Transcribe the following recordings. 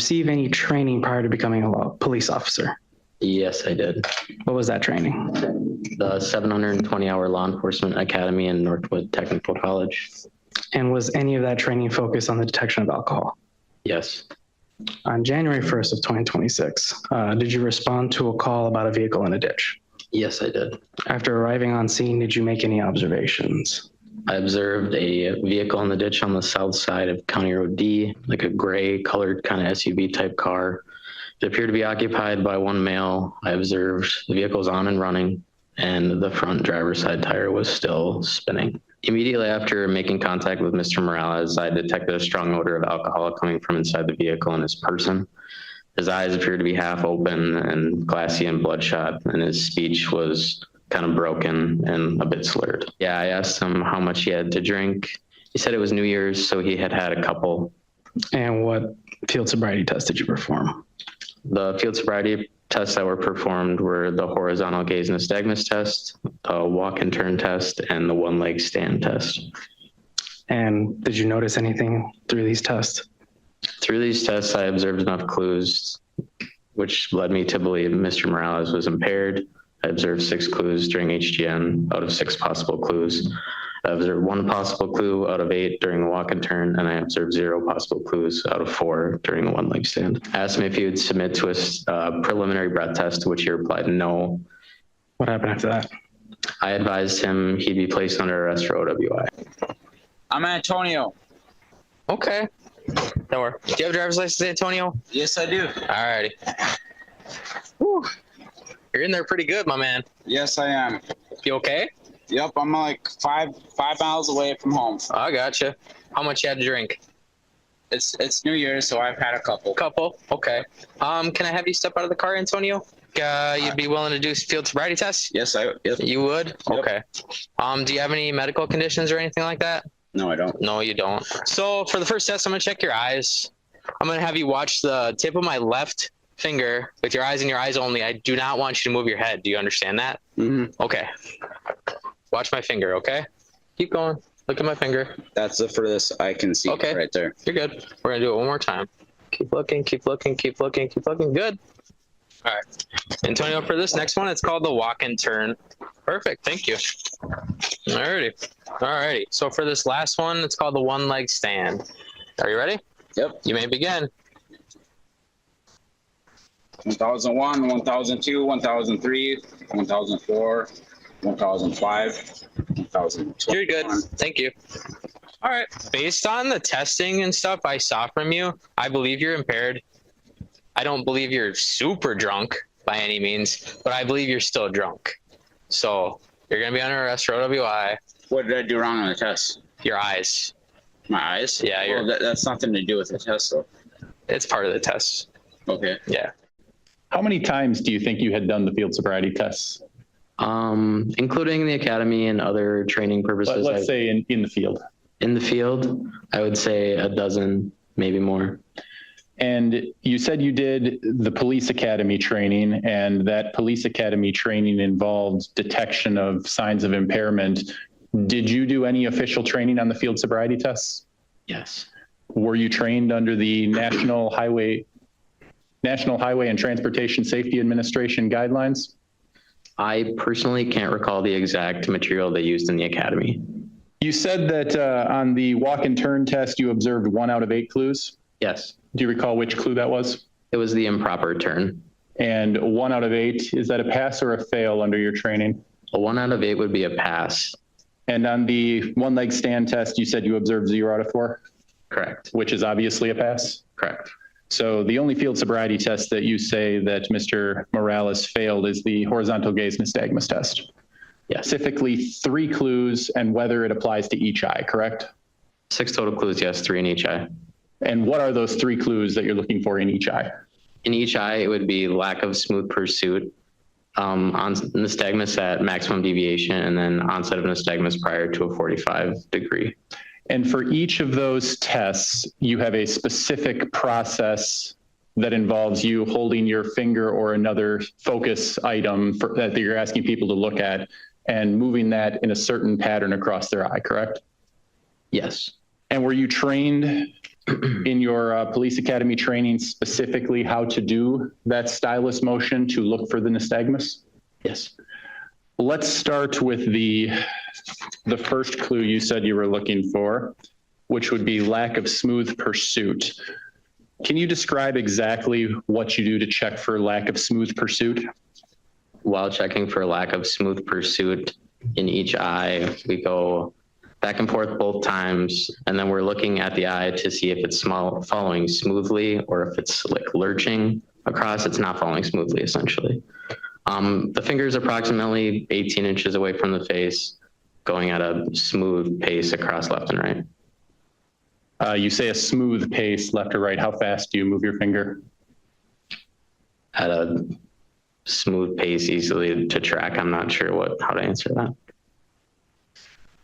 receive any training prior to becoming a police officer? Yes, I did. What was that training? The 720-hour law enforcement academy in Northwood Technical College. And was any of that training focused on the detection of alcohol? Yes. On January 1st of 2026, did you respond to a call about a vehicle in a ditch? Yes, I did. After arriving on scene, did you make any observations? I observed a vehicle in the ditch on the south side of County Road D, like a gray colored kind of SUV type car. It appeared to be occupied by one male. I observed the vehicle's on and running, and the front driver's side tire was still spinning. Immediately after making contact with Mr. Morales, I detected a strong odor of alcohol coming from inside the vehicle and his person. His eyes appeared to be half open and glassy and bloodshot, and his speech was kind of broken and a bit slurred. Yeah, I asked him how much he had to drink. He said it was New Year's, so he had a couple. And what field sobriety test did you perform? The field sobriety tests that were performed were the horizontal gaze nystagmus test, a walk and turn test, and the one leg stand test. And did you notice anything through these tests? Through these tests, I observed enough clues, which led me to believe Mr. Morales was impaired. I observed 6 clues during HGN out of 6 possible clues. I observed 1 possible clue out of 8 during the walk and turn, and I observed 0 possible clues out of 4 during the one leg stand. I asked him if he would submit to a preliminary breath test, to which he replied no. What happened after that? I advised him he'd be placed under arrest for OWI. I'm Antonio. Okay. Don't worry. Do you have a driver's license, Antonio? Yes, I do. Alrighty. Whew. You're in there pretty good, my man. Yes, I am. You okay? Yep, I'm like five miles away from home. I gotcha. How much you had to drink? It's New Year's, so I've had a couple. Couple. Okay. Can I have you step out of the car, Antonio? You'd be willing to do field sobriety tests? Yes, yep. You would? Yep. Okay. Do you have any medical conditions or anything like that? No, I don't. No, you don't. So for the first test, I'm gonna check your eyes. I'm gonna have you watch the tip of my left finger with your eyes and your eyes only. I do not want you to move your head. Do you understand that? Mm-hmm. Okay. Watch my finger, okay? Keep going. Look at my finger. That's the furthest I can see. Okay. Right there. You're good. We're gonna do it one more time. Keep looking, keep looking, keep looking, keep looking. Good. All right. Antonio, for this next one, it's called the walk and turn. Perfect. Thank you. Alrighty. So for this last one, it's called the one leg stand. Are you ready? Yep. You may begin. 1001, 1002, 1003, 1004, 1005, 1012. You're good. Thank you. All right. Based on the testing and stuff I saw from you, I believe you're impaired. I don't believe you're super drunk by any means, but I believe you're still drunk. So you're going to be under arrest for OWI. What did I do wrong on the test? Your eyes. My eyes? Yeah. Well, that's nothing to do with the test, though. It's part of the test. Okay. Yeah. How many times do you think you had done the field sobriety tests? Including the academy and other training purposes. Let's say in the field. In the field, I would say a dozen, maybe more. And you said you did the police academy training, and that police academy training involved detection of signs of impairment. Did you do any official training on the field sobriety tests? Yes. Were you trained under the National Highway and Transportation Safety Administration guidelines? I personally can't recall the exact material they used in the academy. You said that on the walk and turn test, you observed 1 out of 8 clues. Yes. Do you recall which clue that was? It was the improper turn. And 1 out of 8, is that a pass or a fail under your training? A 1 out of 8 would be a pass. And on the one leg stand test, you said you observed 0 out of 4? Correct. Which is obviously a pass? Correct. So the only field sobriety test that you say that Mr. Morales failed is the horizontal gaze nystagmus test. Yes. Specifically 3 clues and whether it applies to each eye, correct? 6 total clues, yes, 3 in each eye. And what are those 3 clues that you're looking for in each eye? In each eye, it would be lack of smooth pursuit, on nystagmus at maximum deviation, and then onset of nystagmus prior to a 45 degree. And for each of those tests, you have a specific process that involves you holding your finger or another focus item that you're asking people to look at and moving that in a certain pattern across their eye, correct? Yes. And were you trained in your police academy training specifically how to do that stylus motion to look for the nystagmus? Yes. Let's start with the first clue you said you were looking for, which would be lack of smooth pursuit. Can you describe exactly what you do to check for lack of smooth pursuit? While checking for lack of smooth pursuit in each eye, we go back and forth both times, and then we're looking at the eye to see if it's following smoothly or if it's like lurching across. It's not following smoothly, essentially. The finger is approximately 18 inches away from the face, going at a smooth pace across left and right. You say a smooth pace, left or right. How fast do you move your finger? At a smooth pace, easily to track. I'm not sure how to answer that.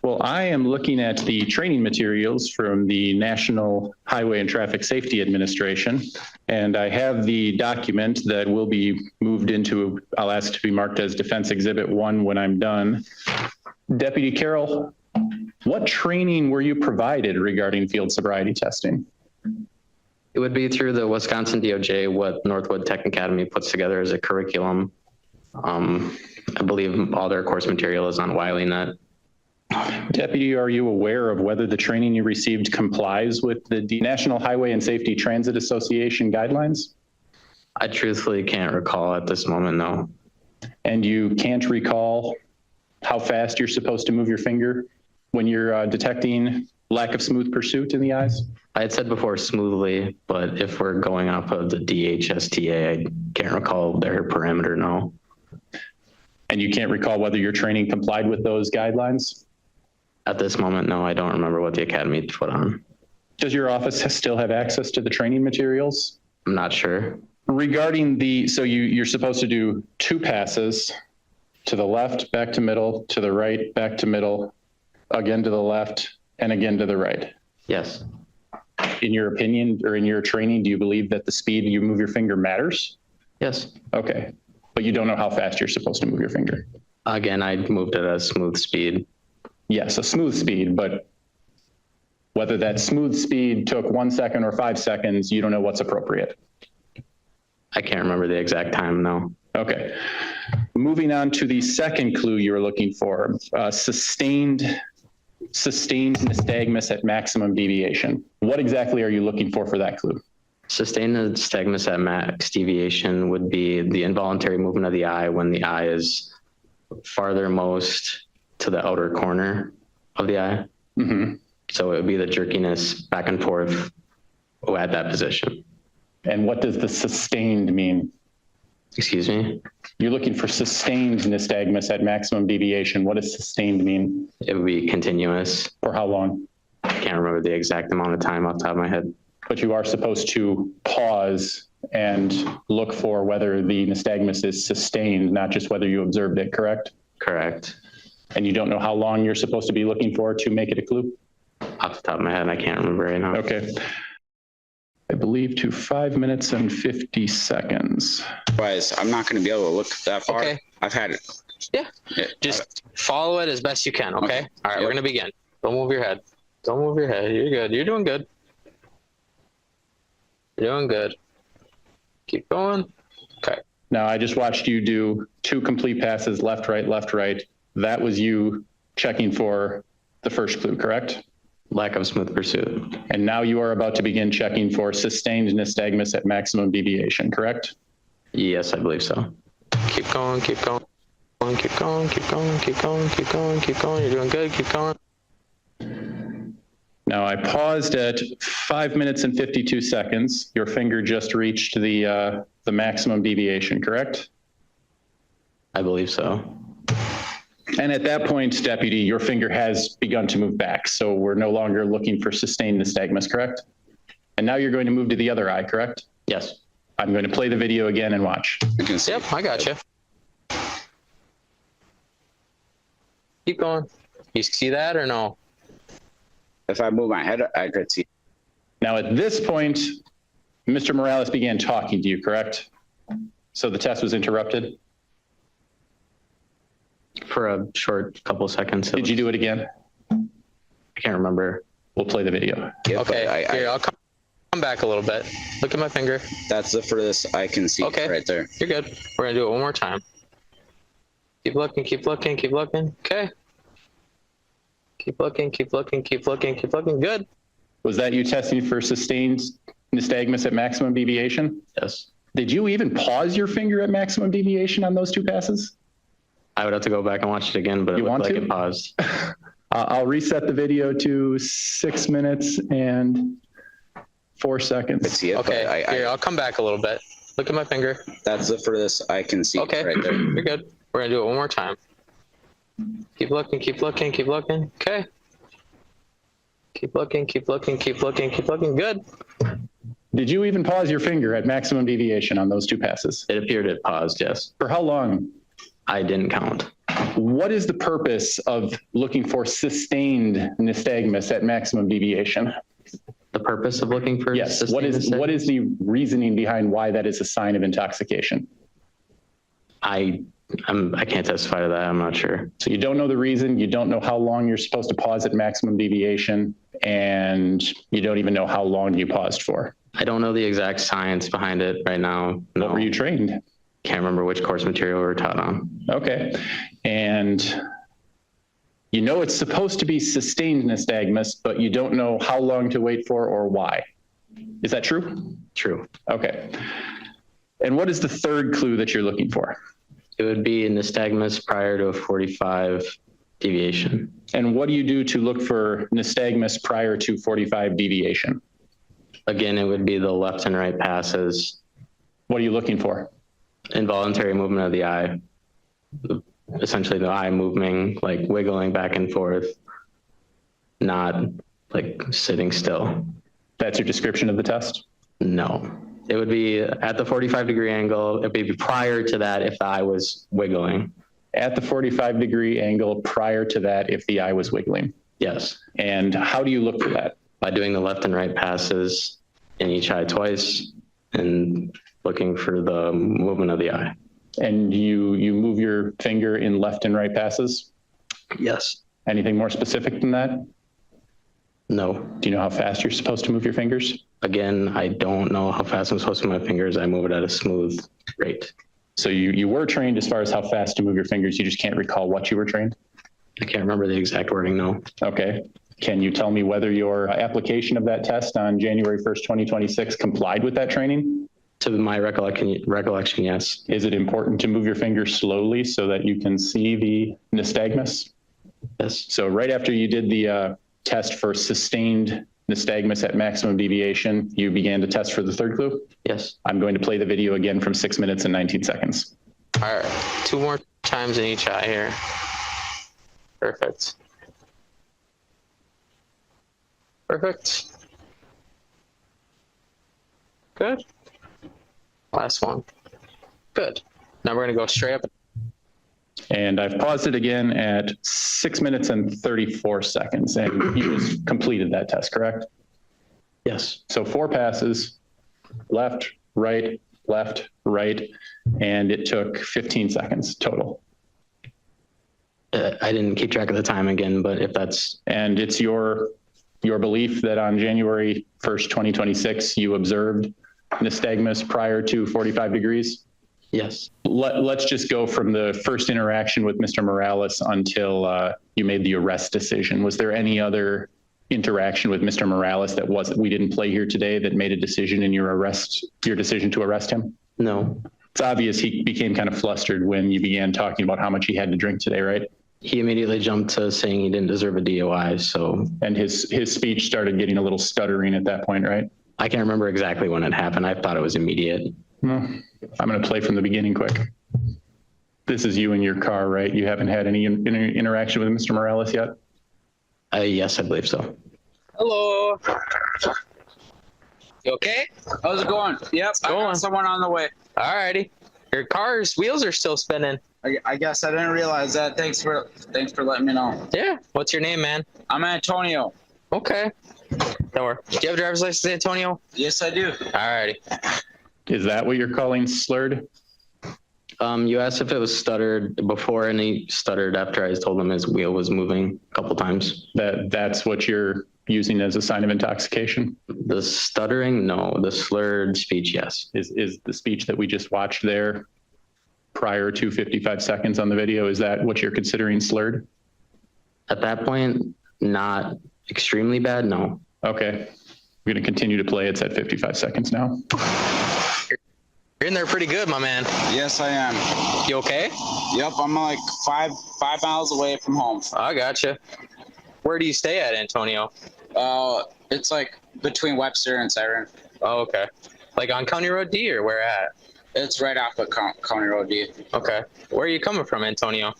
Well, I am looking at the training materials from the National Highway and Traffic Safety Administration, and I have the document that will be moved into, I'll ask to be marked as Defense Exhibit 1 when I'm done. Deputy Carroll, what training were you provided regarding field sobriety testing? It would be through the Wisconsin DOJ, what Northwood Tech Academy puts together as a curriculum. I believe all their course material is on WileyNet. Deputy, are you aware of whether the training you received complies with the National Highway and Safety Transit Association guidelines? I truthfully can't recall at this moment, no. And you can't recall how fast you're supposed to move your finger when you're detecting lack of smooth pursuit in the eyes? I had said before smoothly, but if we're going off of the DHSTA, I can't recall their parameter, no. And you can't recall whether your training complied with those guidelines? At this moment, no, I don't remember what the academy put on. Does your office still have access to the training materials? I'm not sure. Regarding so you're supposed to do 2 passes to the left, back to middle, to the right, back to middle, again to the left, and again to the right. Yes. In your opinion, or in your training, do you believe that the speed you move your finger matters? Yes. Okay. But you don't know how fast you're supposed to move your finger? Again, I moved at a smooth speed. Yes, a smooth speed, but whether that smooth speed took 1 second or 5 seconds, you don't know what's appropriate. I can't remember the exact time, no. Okay. Moving on to the second clue you were looking for, sustained nystagmus at maximum deviation. What exactly are you looking for that clue? Sustained nystagmus at max deviation would be the involuntary movement of the eye when the eye is farthermost to the outer corner of the eye. Mm-hmm. So it would be the jerkiness back and forth at that position. And what does the sustained mean? Excuse me? You're looking for sustained nystagmus at maximum deviation. What does sustained mean? It would be continuous. For how long? I can't remember the exact amount of time off the top of my head. But you are supposed to pause and look for whether the nystagmus is sustained, not just whether you observed it, correct? Correct. And you don't know how long you're supposed to be looking for to make it a clue? Off the top of my head, I can't remember right now. Okay. I believe to 5 minutes and 50 seconds. Guys, I'm not going to be able to look that far. Okay. I've had it. Yeah. Just follow it as best you can, okay? All right, we're going to begin. Don't move your head. Don't move your head. You're good. You're doing good. You're doing good. Keep going. Okay. Now, I just watched you do 2 complete passes, left, right, left, right. That was you checking for the first clue, correct? Lack of smooth pursuit. And now you are about to begin checking for sustained nystagmus at maximum deviation, correct? Yes, I believe so. Keep going. Keep going. Keep going. Keep going. Keep going. Keep going. Keep going. You're doing good. Keep going. Now I paused at 5 minutes and 52 seconds. Your finger just reached the maximum deviation, correct? I believe so. And at that point, Deputy, your finger has begun to move back. So we're no longer looking for sustained nystagmus, correct? And now you're going to move to the other eye, correct? Yes. I'm going to play the video again and watch. Yep, I got you. Keep going. You see that or no? If I move my head, I could see. Now at this point, Mr. Morales began talking to you, correct? So the test was interrupted? For a short couple seconds. Did you do it again? I can't remember. We'll play the video. Yeah, Okay, but here, I'll come come back a little bit. Look at my finger. That's the furthest I can see Okay. right there. You're good. We're gonna do it one more time. Keep looking, keep looking, keep looking. Okay. Keep looking, keep looking, keep looking, keep looking. Good. Was that you testing for sustained nystagmus at maximum deviation? Yes. Did you even pause your finger at maximum deviation on those two passes? I would have to go back and watch it again, but it You looked want like to? it paused. I'll reset the video to 6 minutes and 4 seconds. See it, Okay. but Here, I'll come back a little bit. Look at my finger. that's the furthest I can see Okay. right there. You're good. We're gonna do it one more time. Keep looking, keep looking, keep looking. Okay. Keep looking, keep looking, keep looking, keep looking. Good. Did you even pause your finger at maximum deviation on those two passes? It appeared it paused, yes. For how long? I didn't count. What is the purpose of looking for sustained nystagmus at maximum deviation? The purpose of looking for Yes. What sustained is the reasoning behind why that is a sign of intoxication? I can't testify to that. I'm not sure. So you don't know the reason, you don't know how long you're supposed to pause at maximum deviation, and you don't even know how long you paused for. I don't know the exact science behind it right now. No. What were you trained? Can't remember which course material we were taught on. Okay. And you know it's supposed to be sustained nystagmus, but you don't know how long to wait for or why. Is that true? True. Okay. And what is the third clue that you're looking for? It would be nystagmus prior to a 45 deviation. And what do you do to look for nystagmus prior to 45 deviation? Again, it would be the left and right passes, What are you looking for? involuntary movement of the eye, essentially the eye moving, like wiggling back and forth, not like sitting still. That's your description of the test? No, it would be at the 45-degree angle. It would be prior to that if the eye was wiggling. At the 45-degree angle prior to that if the eye was wiggling. Yes, And how do you look for that? by doing the left and right passes in each eye twice and looking for the movement of the eye. And you move your finger in left and right passes? Yes. Anything more specific than that? No. Do you know how fast you're supposed to move your fingers? Again, I don't know how fast I'm supposed to move my fingers. I move it at a smooth rate. So you were trained as far as how fast to move your fingers. You just can't recall what you were trained? I can't remember the exact wording, no. Okay. Can you tell me whether your application of that test on January 1st, 2026 complied with that training? To my recollection, yes. Is it important to move your fingers slowly so that you can see the nystagmus? Yes. So right after you did the test for sustained nystagmus at maximum deviation, you began to test for the third clue? Yes. I'm going to play the video again from 6 minutes and 19 seconds. All right. 2 more times in each eye here. Perfect. Perfect. Good. Last one. Good. Now we're going to go straight up. And I've paused it again at 6 minutes and 34 seconds. And you just completed that test, correct? Yes. So 4 passes, left, right, and it took 15 seconds total. I didn't keep track of the time again, but if that's... And it's your belief that on January 1st, 2026, you observed nystagmus prior to 45 degrees? Yes. Let's just go from the first interaction with Mr. Morales until you made the arrest decision. Was there any other interaction with Mr. Morales that we didn't play here today that made a decision in your decision to arrest him? No. It's obvious he became kind of flustered when you began talking about how much he had to drink today, right? He immediately jumped to saying he didn't deserve a DOI, so... And his speech started getting a little stuttering at that point, right? I can't remember exactly when it happened. I thought it was immediate. Well, I'm going to play from the beginning quick. This is you in your car, right? You haven't had any interaction with Mr. Morales yet? Yes, I believe so. Hello. You okay? How's it going? Yep, I going. got someone on the way. Alrighty. Your car's wheels are still spinning. I guess I didn't realize that. Thanks for letting me know. Yeah. What's your name, man? I'm Antonio. Okay. Don't worry. Do you have a driver's license, Antonio? Yes, I do. Alrighty. Is that what you're calling slurred? You asked if it was stuttered before, and he stuttered after I told him his wheel was moving a couple times. That's what you're using as a sign of intoxication? The stuttering, no. The slurred speech, yes. Is the speech that we just watched there prior to 55 seconds on the video, is that what you're considering slurred? At that point, not extremely bad, no. Okay. We're going to continue to play. It's at 55 seconds now. You're in there pretty good, my man. Yes, I am. You okay? Yep, I'm like five miles away from home. I gotcha. Where do you stay at, Antonio? It's like between Webster and Siren. Oh, okay. Like on County Road D or where at? It's right off of County Road D. Okay. Where are you coming from, Antonio?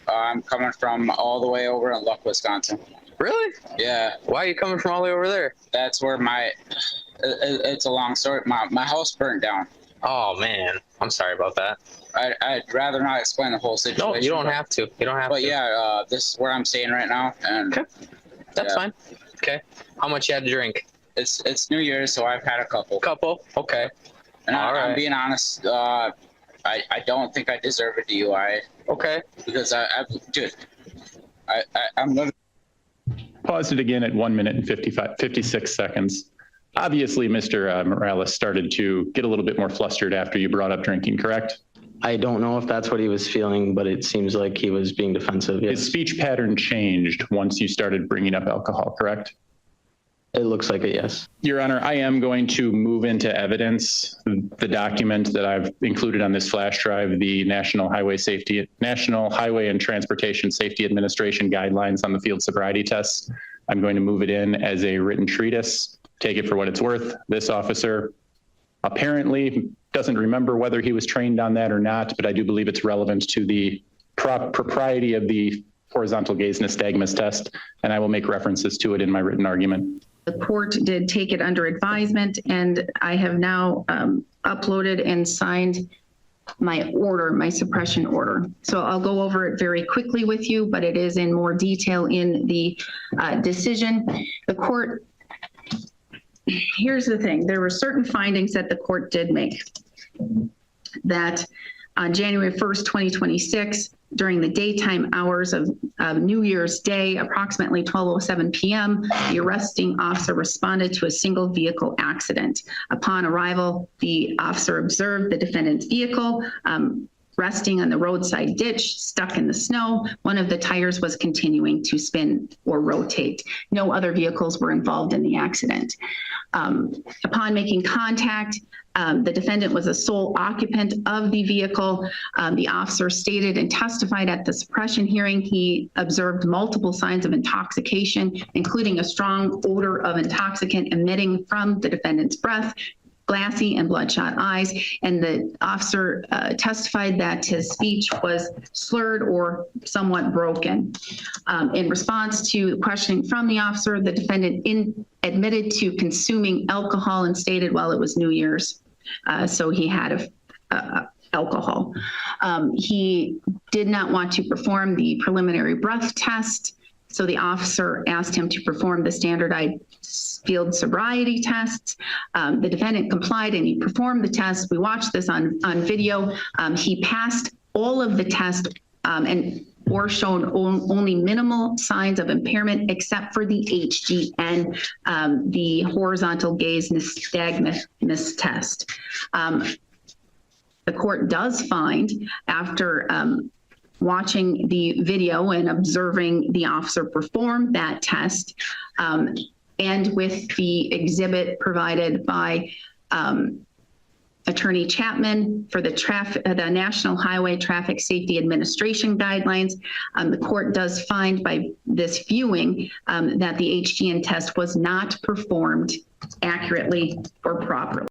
I'm coming from all the way over in Luck, Wisconsin. Really? Yeah, Why are you coming from all the way over there? that's where it's a long story. My house burnt down. Oh, man. I'm sorry about that. I'd rather not explain the whole situation. No, you don't have to. You don't have But to. yeah, this is where I'm staying right now, and Okay. That's yeah. fine. Okay. How much you had to drink? it's New Year's, so I've had a couple. Couple. Okay. And All right. I'm being honest. I don't think I deserve a DUI Okay. because I'm gonna. Paused it again at 1 minute and 56 seconds. Obviously, Mr. Morales started to get a little bit more flustered after you brought up drinking, correct? I don't know if that's what he was feeling, but it seems like he was being defensive. His Yes. speech pattern changed once you started bringing up alcohol, correct? It looks like it, yes. Your Honor, I am going to move into evidence the document that I've included on this flash drive, the National Highway and Transportation Safety Administration guidelines on the field sobriety tests. I'm going to move it in as a written treatise. Take it for what it's worth. This officer apparently doesn't remember whether he was trained on that or not, but I do believe it's relevant to the propriety of the horizontal gaze nystagmus test, and I will make references to it in my written argument. The court did take it under advisement, and I have now uploaded and signed my order, my suppression order. So I'll go over it very quickly with you, but it is in more detail in the decision. The court, here's the thing, there were certain findings that the court did make. That on January 1st, 2026, during the daytime hours of New Year's Day, approximately 12:07 p.m., the arresting officer responded to a single vehicle accident. Upon arrival, the officer observed the defendant's vehicle resting on the roadside ditch, stuck in the snow. One of the tires was continuing to spin or rotate. No other vehicles were involved in the accident. Upon making contact, the defendant was a sole occupant of the vehicle. The officer stated and testified at the suppression hearing he observed multiple signs of intoxication, including a strong odor of intoxicant emitting from the defendant's breath, glassy and bloodshot eyes, and the officer testified that his speech was slurred or somewhat broken. In response to questioning from the officer, the defendant admitted to consuming alcohol and stated, well, it was New Year's, so he had alcohol. He did not want to perform the preliminary breath test, so the officer asked him to perform the standardized field sobriety tests. The defendant complied and he performed the test. We watched this on video. He passed all of the tests or shown only minimal signs of impairment except for the HGN, the horizontal gaze nystagmus test. The court does find, after watching the video and observing the officer perform that test, and with the exhibit provided by Attorney Chapman for the National Highway Traffic Safety Administration guidelines, the court does find by this viewing that the HGN test was not performed accurately or properly.